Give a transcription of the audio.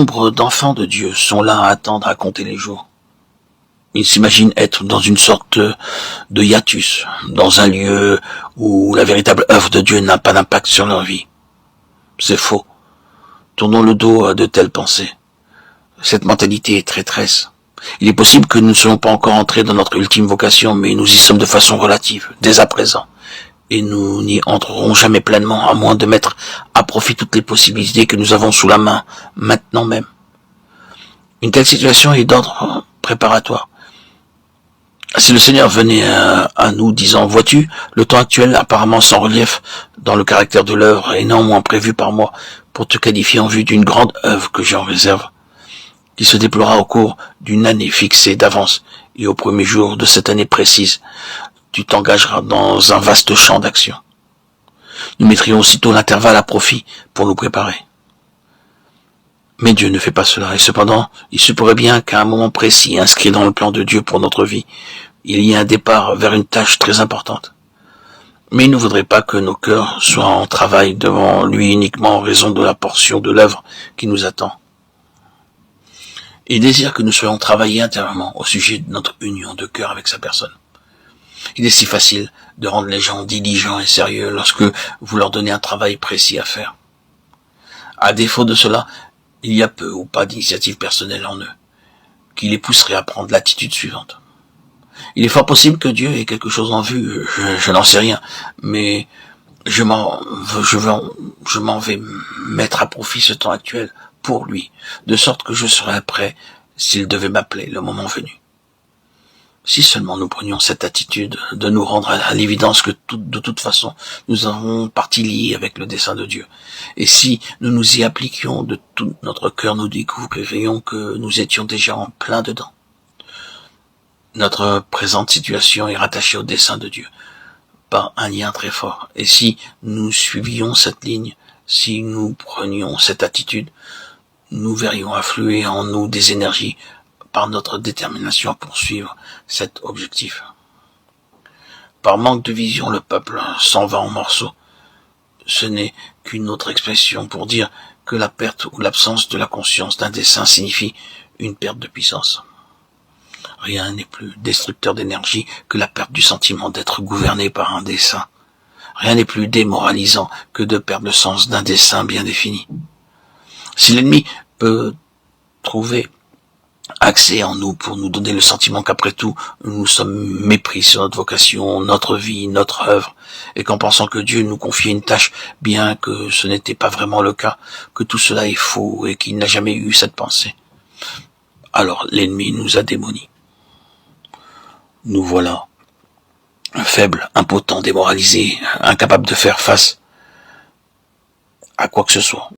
nombre d'enfants de Dieu sont là à attendre à compter les jours. Ils s'imaginent être dans une sorte de hiatus, dans un lieu où la véritable œuvre de Dieu n'a pas d'impact sur leur vie. C'est faux. Tournons le dos à de telles pensées. Cette mentalité est traîtresse. Il est possible que nous ne soyons pas encore entrés dans notre ultime vocation, mais nous y sommes de façon relative, dès à présent. Et nous n'y entrerons jamais pleinement, à moins de mettre à profit toutes les possibilités que nous avons sous la main, maintenant même. Une telle situation est d'ordre préparatoire. Si le Seigneur venait à nous disant, vois-tu, le temps actuel apparemment sans relief dans le caractère de l'œuvre est néanmoins prévu par moi pour te qualifier en vue d'une grande œuvre que j'en réserve, qui se déploiera au cours d'une année fixée d'avance, et au premier jour de cette année précise, tu t'engageras dans un vaste champ d'action. Nous mettrions aussitôt l'intervalle à profit pour nous préparer. Mais Dieu ne fait pas cela, et cependant, il se pourrait bien qu'à un moment précis, inscrit dans le plan de Dieu pour notre vie, il y ait un départ vers une tâche très importante. Mais il ne voudrait pas que nos cœurs soient en travail devant lui uniquement en raison de la portion de l'œuvre qui nous attend. Il désire que nous soyons travaillés intérieurement au sujet de notre union de cœur avec sa personne. Il est si facile de rendre les gens diligents et sérieux lorsque vous leur donnez un travail précis à faire. À défaut de cela, il y a peu ou pas d'initiative personnelle en eux, qui les pousserait à prendre l'attitude suivante. Il est fort possible que Dieu ait quelque chose en vue, je n'en sais rien, mais je m'en vais mettre à profit ce temps actuel pour lui, de sorte que je serai prêt s'il devait m'appeler le moment venu. Si seulement nous prenions cette attitude de nous rendre à l'évidence que de toute façon nous avons partie liée avec le dessein de Dieu, et si nous nous y appliquions de tout notre cœur, nous découvririons que nous étions déjà en plein dedans. Notre présente situation est rattachée au dessein de Dieu par un lien très fort, et si nous suivions cette ligne, si nous prenions cette attitude, nous verrions affluer en nous des énergies par notre détermination à poursuivre cet objectif. Par manque de vision, le peuple s'en va en morceaux. Ce n'est qu'une autre expression pour dire que la perte ou l'absence de la conscience d'un dessein signifie une perte de puissance. Rien n'est plus destructeur d'énergie que la perte du sentiment d'être gouverné par un dessein. Rien n'est plus démoralisant que de perdre le sens d'un dessein bien défini. Si l'ennemi peut trouver accès en nous pour nous donner le sentiment qu'après tout, nous sommes mépris sur notre vocation, notre vie, notre œuvre, et qu'en pensant que Dieu nous confiait une tâche, bien que ce n'était pas vraiment le cas, que tout cela est faux et qu'il n'a jamais eu cette pensée, alors l'ennemi nous a démonis. Nous voilà, faibles, impotents, démoralisés, incapables de faire face à quoi que ce soit.